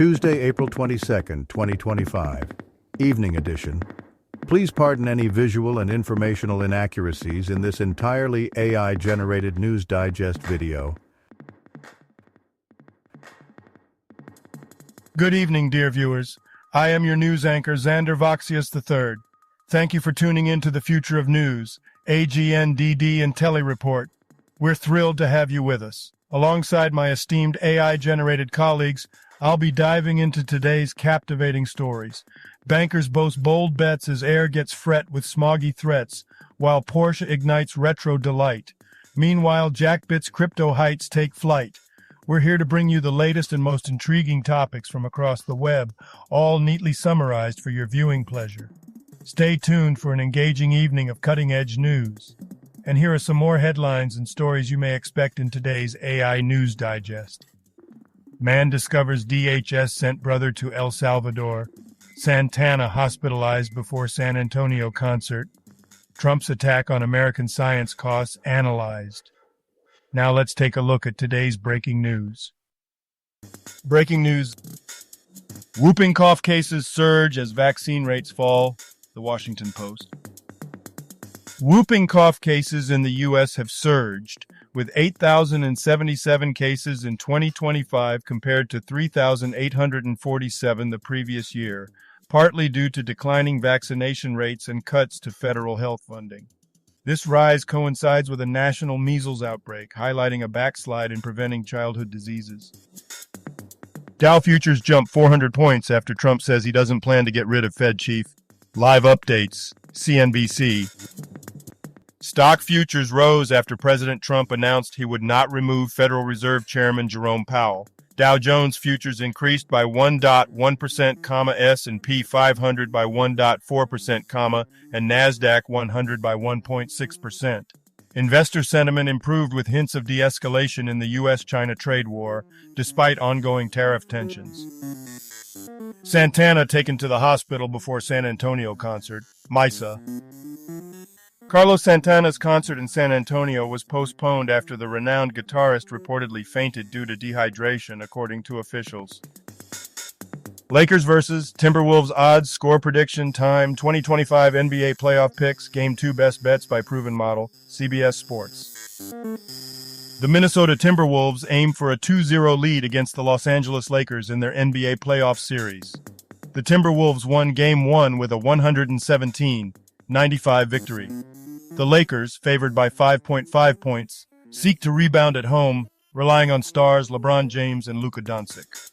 Tuesday, April 22nd, 2025. Evening edition. Please pardon any visual and informational inaccuracies in this entirely AI-generated News Digest video. Good evening, dear viewers. I am your news anchor, Xander Voxius III. Thank you for tuning in to the Future of News, AGNDD intelliReport. We're thrilled to have you with us. Alongside my esteemed AI-generated colleagues, I'll be diving into today's captivating stories. Bankers boast bold bets as air gets fret with smoggy threats, while Porsche ignites retro delight. Meanwhile, Jackbit's crypto heights take flight. We're here to bring you the latest and most intriguing topics from across the web, all neatly summarized for your viewing pleasure. Stay tuned for an engaging evening of cutting-edge news. And here are some more headlines and stories you may expect in today's AI News Digest. Man discovers DHS sent brother to El Salvador. Santana hospitalized before San Antonio concert. Trump's attack on American science costs analyzed. Now let's take a look at today's breaking news. Breaking news. Whooping cough cases surge as vaccine rates fall. The Washington Post. Whooping cough cases in the U.S. have surged, with 8,077 cases in 2025 compared to 3,847 the previous year, partly due to declining vaccination rates and cuts to federal health funding. This rise coincides with a national measles outbreak, highlighting a backslide in preventing childhood diseases. Dow futures jump 400 points after Trump says he doesn't plan to get rid of Fed chief. Live updates, CNBC. Stock futures rose after President Trump announced he would not remove Federal Reserve Chairman Jerome Powell. Dow Jones futures increased by 1.1%, S&P 500 by 1.4%, and NASDAQ 100 by 1.6%. Investor sentiment improved with hints of de-escalation in the U.S.-China trade war, despite ongoing tariff tensions. Santana taken to the hospital before San Antonio concert. MISA. Carlos Santana's concert in San Antonio was postponed after the renowned guitarist reportedly fainted due to dehydration, according to officials. Lakers vs. Timberwolves odds, score prediction, time, 2025 NBA playoff picks, Game 2 best bets by proven model, CBS Sports. The Minnesota Timberwolves aim for a 2-0 lead against the Los Angeles Lakers in their NBA playoff series. The Timberwolves won Game 1 with a 117-95 victory. The Lakers, favored by 5.5 points, seek to rebound at home, relying on stars LeBron James and Luka Doncic.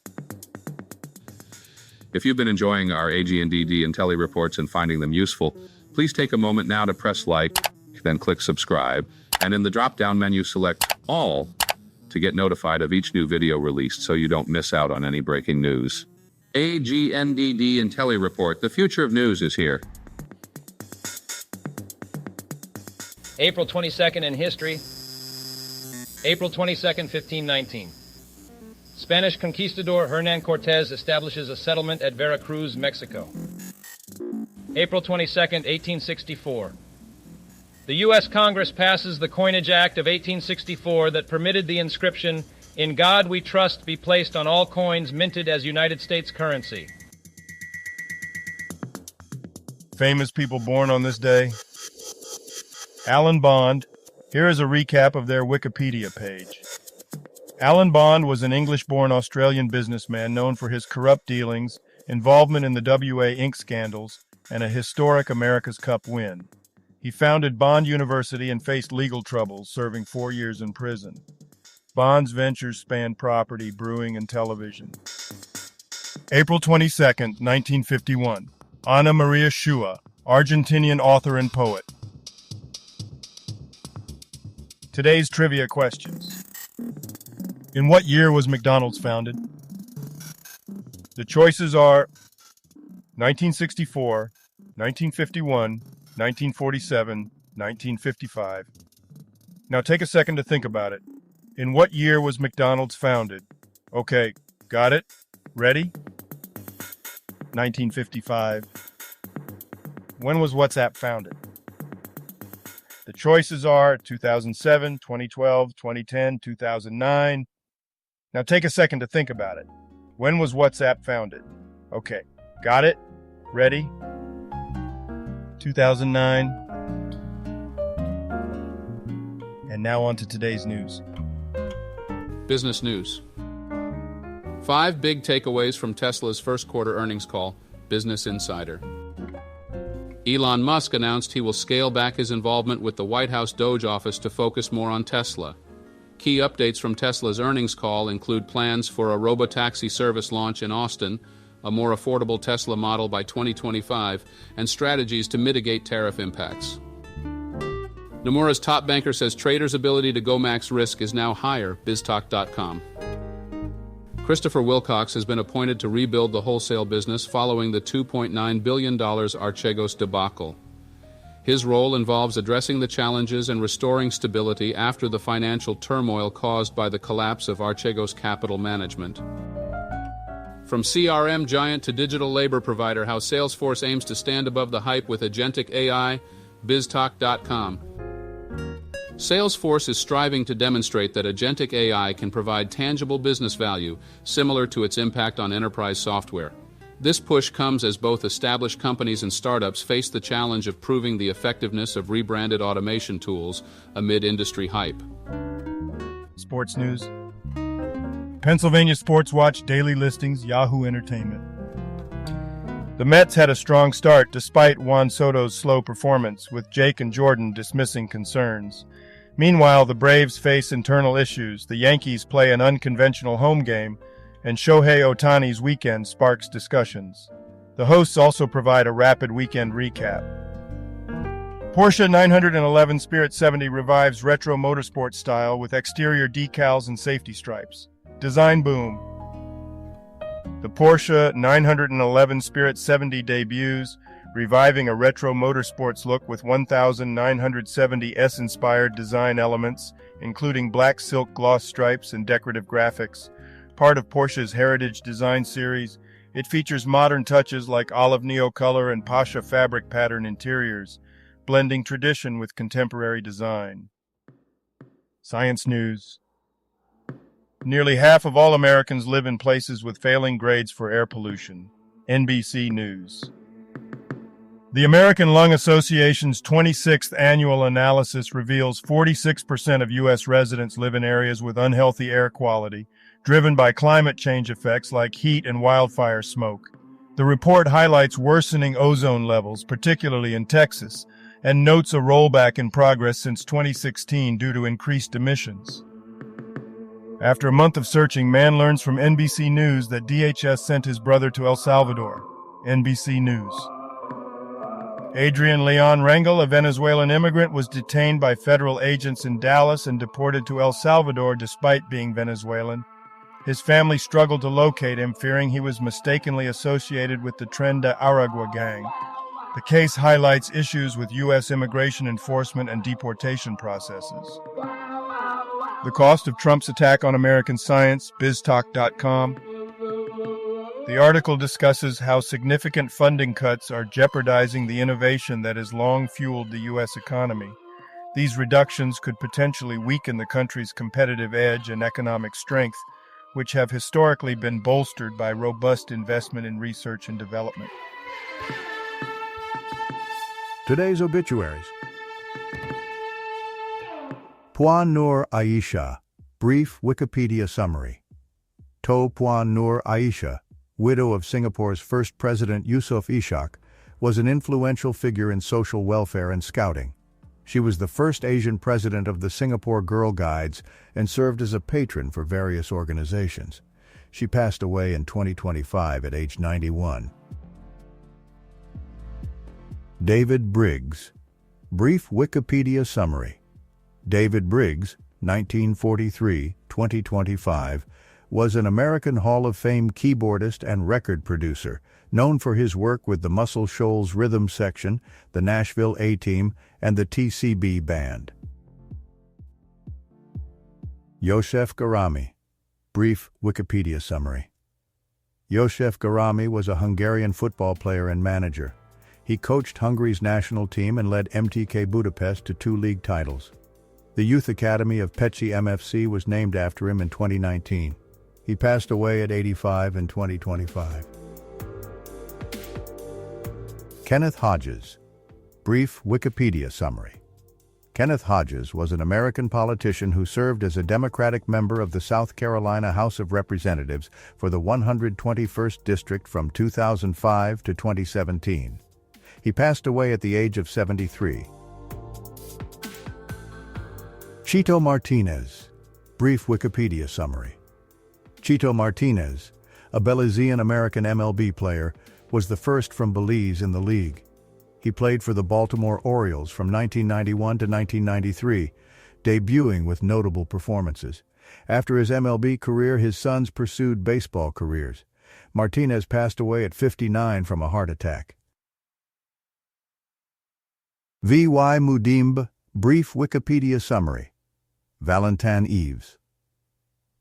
If you've been enjoying our AGNDD intelliReports and finding them useful, please take a moment now to press like, then click subscribe, and in the drop-down menu select All to get notified of each new video released so you don't miss out on any breaking news. AGNDD intelliReport, the future of news is here. April 22nd in history. April 22nd, 1519. Spanish conquistador Hernán Cortés establishes a settlement at Veracruz, Mexico. April 22nd, 1864. The U.S. Congress passes the Coinage Act of 1864 that permitted the inscription, "In God We Trust," be placed on all coins minted as United States currency. Famous people born on this day. Alan Bond. Here is a recap of their Wikipedia page. Alan Bond was an English-born Australian businessman known for his corrupt dealings, involvement in the WA Inc. scandals, and a historic America's Cup win. He founded Bond University and faced legal troubles, serving 4 years in prison. Bond's ventures spanned property, brewing, and television. April 22nd, 1951. Ana Maria Schua, Argentinian author and poet. Today's trivia questions. In what year was McDonald's founded? The choices are 1964, 1951, 1947, 1955. Now take a second to think about it. In what year was McDonald's founded? Okay, got it? Ready? 1955. When was WhatsApp founded? The choices are 2007, 2012, 2010, 2009. Now take a second to think about it. When was WhatsApp founded? Okay, got it? Ready? 2009. And now on to today's news. Business news. 5 big takeaways from Tesla's first quarter earnings call, Business Insider. Elon Musk announced he will scale back his involvement with the White House Doge office to focus more on Tesla. Key updates from Tesla's earnings call include plans for a robotaxi service launch in Austin, a more affordable Tesla model by 2025, and strategies to mitigate tariff impacts. Nomura's top banker says traders' ability to go max risk is now higher, BizTalk.com. Christopher Wilcox has been appointed to rebuild the wholesale business following the $2.9 billion Archegos debacle. His role involves addressing the challenges and restoring stability after the financial turmoil caused by the collapse of Archegos Capital Management. From CRM giant to digital labor provider, how Salesforce aims to stand above the hype with agentic AI, BizTalk.com. Salesforce is striving to demonstrate that agentic AI can provide tangible business value, similar to its impact on enterprise software. This push comes as both established companies and startups face the challenge of proving the effectiveness of rebranded automation tools amid industry hype. Sports news. Pennsylvania Sports Watch daily listings, Yahoo Entertainment. The Mets had a strong start despite Juan Soto's slow performance, with Jake and Jordan dismissing concerns. Meanwhile, the Braves face internal issues, the Yankees play an unconventional home game, and Shohei Ohtani's weekend sparks discussions. The hosts also provide a rapid weekend recap. Porsche 911 Spirit 70 revives retro motorsport style with exterior decals and safety stripes. Design boom. The Porsche 911 Spirit 70 debuts, reviving a retro motorsports look with 1,970 S-inspired design elements, including black silk gloss stripes and decorative graphics. Part of Porsche's Heritage Design series, it features modern touches like olive neo-color and Pasha fabric pattern interiors, blending tradition with contemporary design. Science news. Nearly half of all Americans live in places with failing grades for air pollution. NBC News. The American Lung Association's 26th annual analysis reveals 46% of U.S. residents live in areas with unhealthy air quality, driven by climate change effects like heat and wildfire smoke. The report highlights worsening ozone levels, particularly in Texas, and notes a rollback in progress since 2016 due to increased emissions. After a month of searching, man learns from NBC News that DHS sent his brother to El Salvador. NBC News. Adrian Leon Rangel, a Venezuelan immigrant, was detained by federal agents in Dallas and deported to El Salvador despite being Venezuelan. His family struggled to locate him, fearing he was mistakenly associated with the Tren de Aragua gang. The case highlights issues with U.S. immigration enforcement and deportation processes. The cost of Trump's attack on American science, BizTalk.com. The article discusses how significant funding cuts are jeopardizing the innovation that has long fueled the U.S. economy. These reductions could potentially weaken the country's competitive edge and economic strength, which have historically been bolstered by robust investment in research and development. Today's obituaries. Puan Nur Aisha, brief Wikipedia summary. To Puan Nur Aisha, widow of Singapore's first president Yusof Ishak, was an influential figure in social welfare and scouting. She was the first Asian president of the Singapore Girl Guides and served as a patron for various organizations. She passed away in 2025 at age 91. David Briggs, brief Wikipedia summary. David Briggs, 1943-2025, was an American Hall of Fame keyboardist and record producer, known for his work with the Muscle Shoals Rhythm Section, the Nashville A-Team, and the TCB Band. Josef Garami, brief Wikipedia summary. Josef Garami was a Hungarian football player and manager. He coached Hungary's national team and led MTK Budapest to 2 league titles. The Youth Academy of Petsi MFC was named after him in 2019. He passed away at 85 in 2025. Kenneth Hodges. Brief Wikipedia summary. Kenneth Hodges was an American politician who served as a Democratic member of the South Carolina House of Representatives for the 121st District from 2005 to 2017. He passed away at the age of 73. Chito Martinez. Brief Wikipedia summary. Chito Martinez, a Belizean-American MLB player, was the first from Belize in the league. He played for the Baltimore Orioles from 1991 to 1993, debuting with notable performances. After his MLB career, his sons pursued baseball careers. Martinez passed away at 59 from a heart attack. V.Y. Mudimbe. Brief Wikipedia summary. Valentin Yves.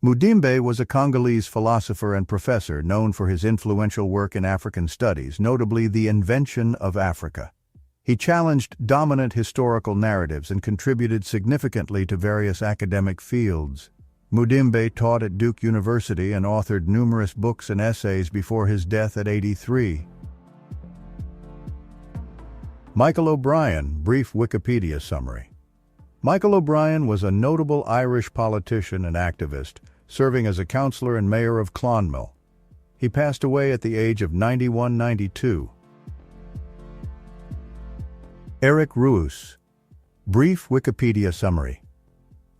Mudimbe was a Congolese philosopher and professor known for his influential work in African studies, notably the invention of Africa. He challenged dominant historical narratives and contributed significantly to various academic fields. Mudimbe taught at Duke University and authored numerous books and essays before his death at 83. Michael O'Brien. Brief Wikipedia summary. Michael O'Brien was a notable Irish politician and activist, serving as a councillor and mayor of Clonmel. He passed away at the age of 92. Eric Ruus. Brief Wikipedia summary.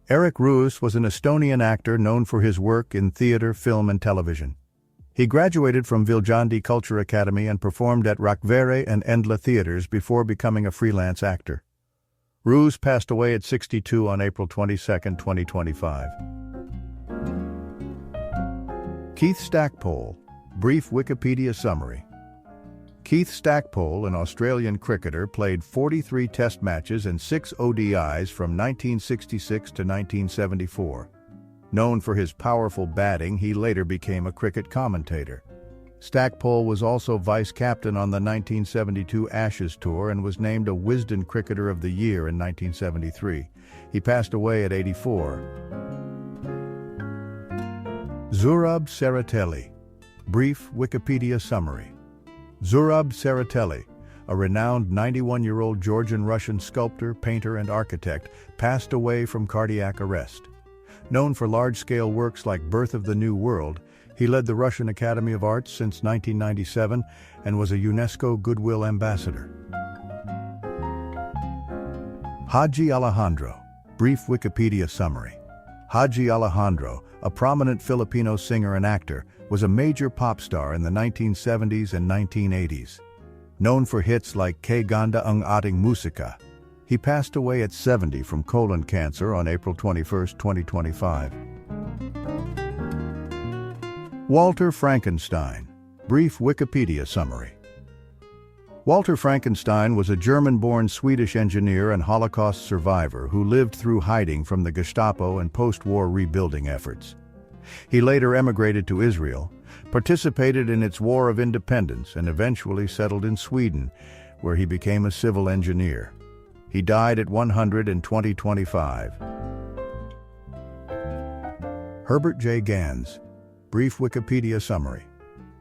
Eric Ruus was an Estonian actor known for his work in theatre, film, and television. He graduated from Viljandi Culture Academy and performed at Rakvere and Endla theatres before becoming a freelance actor. Ruus passed away at 62 on April 22, 2025. Keith Stackpole. Brief Wikipedia summary. Keith Stackpole, an Australian cricketer, played 43 Test matches and 6 ODIs from 1966 to 1974. Known for his powerful batting, he later became a cricket commentator. Stackpole was also vice-captain on the 1972 Ashes Tour and was named a Wisden Cricketer of the Year in 1973. He passed away at 84. Zurab Tsereteli. Brief Wikipedia summary. Zurab Tsereteli, a renowned 91-year-old Georgian-Russian sculptor, painter, and architect, passed away from cardiac arrest. Known for large-scale works like Birth of the New World, he led the Russian Academy of Arts since 1997 and was a UNESCO Goodwill Ambassador. Haji Alejandro. Brief Wikipedia summary. Haji Alejandro, a prominent Filipino singer and actor, was a major pop star in the 1970s and 1980s. Known for hits like Kay Ganda Ang Ating Musika, he passed away at 70 from colon cancer on April 21, 2025. Walter Frankenstein. Brief Wikipedia summary. Walter Frankenstein was a German-born Swedish engineer and Holocaust survivor who lived through hiding from the Gestapo and post-war rebuilding efforts. He later emigrated to Israel, participated in its War of Independence, and eventually settled in Sweden, where he became a civil engineer. He died at 100 in 2025. Herbert J. Gans. Brief Wikipedia summary.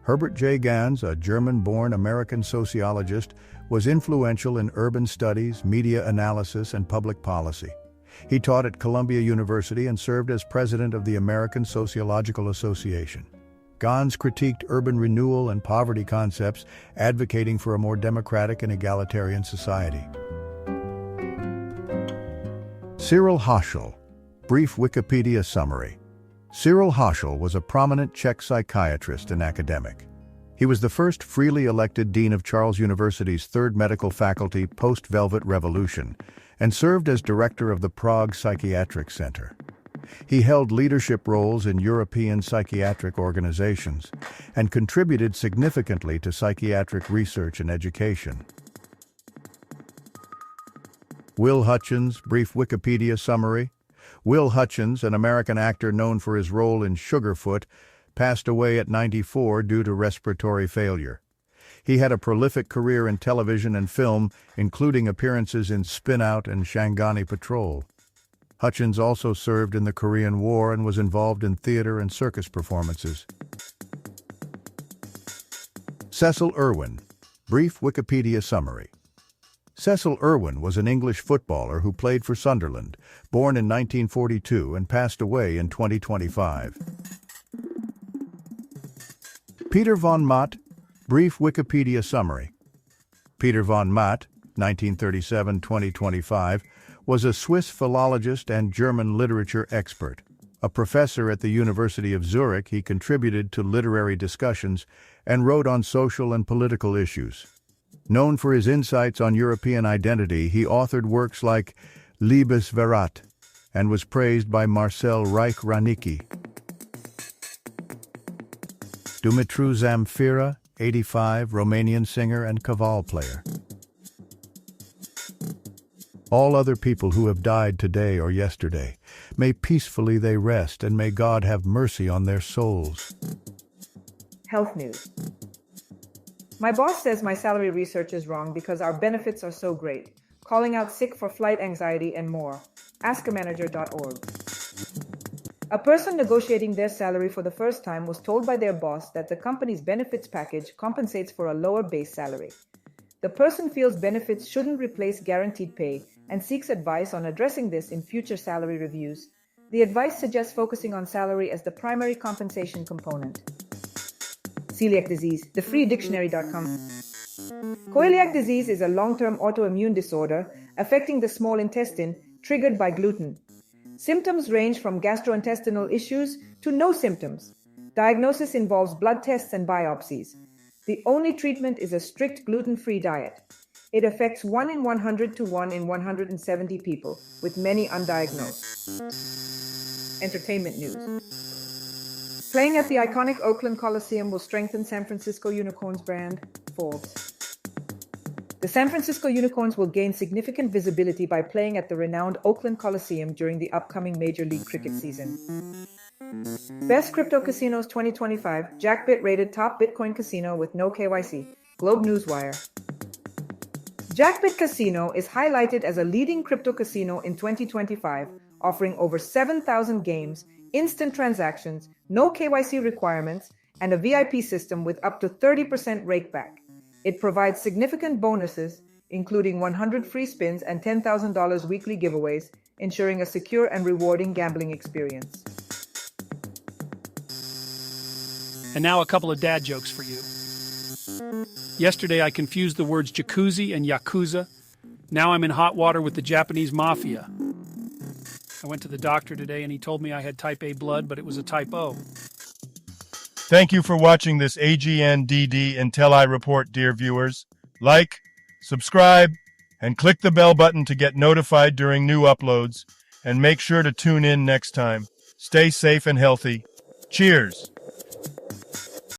Herbert J. Gans, a German-born American sociologist, was influential in urban studies, media analysis, and public policy. He taught at Columbia University and served as president of the American Sociological Association. Gans critiqued urban renewal and poverty concepts, advocating for a more democratic and egalitarian society. Cyril Hašel. Brief Wikipedia summary. Cyril Hašel was a prominent Czech psychiatrist and academic. He was the first freely elected dean of Charles University's Third Medical Faculty post-Velvet Revolution and served as director of the Prague Psychiatric Center. He held leadership roles in European psychiatric organizations and contributed significantly to psychiatric research and education. Will Hutchins. Brief Wikipedia summary. Will Hutchins, an American actor known for his role in Sugarfoot, passed away at 94 due to respiratory failure. He had a prolific career in television and film, including appearances in Spin Out and Shangani Patrol. Hutchins also served in the Korean War and was involved in theater and circus performances. Cecil Irwin. Brief Wikipedia summary. Cecil Irwin was an English footballer who played for Sunderland, born in 1942 and passed away in 2025. Peter von Matt. Brief Wikipedia summary. Peter von Matt, 1937-2025, was a Swiss philologist and German literature expert. A professor at the University of Zurich, he contributed to literary discussions and wrote on social and political issues. Known for his insights on European identity, he authored works like Liebes Verrat and was praised by Marcel Reich-Ranicki. Dumitru Zamfira, 85, Romanian singer and kaval player. All other people who have died today or yesterday, may peacefully they rest, and may God have mercy on their souls. Health news. My boss says my salary research is wrong because our benefits are so great, calling out sick for flight anxiety and more. AskAmanager.org. A person negotiating their salary for the first time was told by their boss that the company's benefits package compensates for a lower base salary. The person feels benefits shouldn't replace guaranteed pay and seeks advice on addressing this in future salary reviews. The advice suggests focusing on salary as the primary compensation component. Celiac disease, thefreedictionary.com. Celiac disease is a long-term autoimmune disorder affecting the small intestine triggered by gluten. Symptoms range from gastrointestinal issues to no symptoms. Diagnosis involves blood tests and biopsies. The only treatment is a strict gluten-free diet. It affects 1 in 100 to 1 in 170 people, with many undiagnosed. Entertainment news. Playing at the iconic Oakland Coliseum will strengthen San Francisco Unicorns brand, Forbes. The San Francisco Unicorns will gain significant visibility by playing at the renowned Oakland Coliseum during the upcoming Major League Cricket season. Best Crypto Casinos 2025, Jackbit rated top Bitcoin casino with no KYC, Globe Newswire. Jackbit Casino is highlighted as a leading crypto casino in 2025, offering over 7,000 games, instant transactions, no KYC requirements, and a VIP system with up to 30% rakeback. It provides significant bonuses, including 100 free spins and $10,000 weekly giveaways, ensuring a secure and rewarding gambling experience. And now a couple of dad jokes for you. Yesterday I confused the words jacuzzi and yakuza. Now I'm in hot water with the Japanese mafia. I went to the doctor today and he told me I had type A blood, but it was a type O. Thank you for watching this AGNDD intelliReport, dear viewers. Like, subscribe, and click the bell button to get notified during new uploads. And make sure to tune in next time. Stay safe and healthy. Cheers!